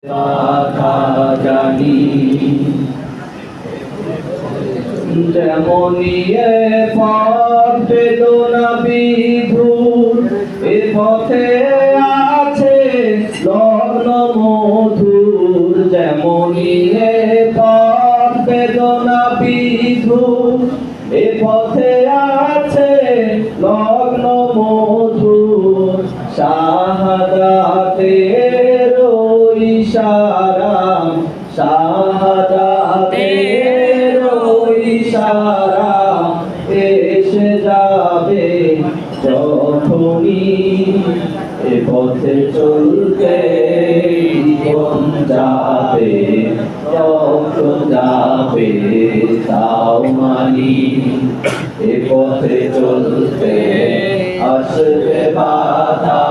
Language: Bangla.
কথা জানি যেমনি এ পথ বেদনা বিধুর এ পথে আছে লগ্ন মধুর যেমনি এ পথ বেদনা বিধুর এ পথে আছে লগ্ন মধুর শাহাদাতের ইশারা শাহাদাতের ইশারা এসে যাবে যখনই এ পথে চলতে জীবন যাবে রক্ত যাবে তাও মানি এ পথে চলতে আসবে বাধা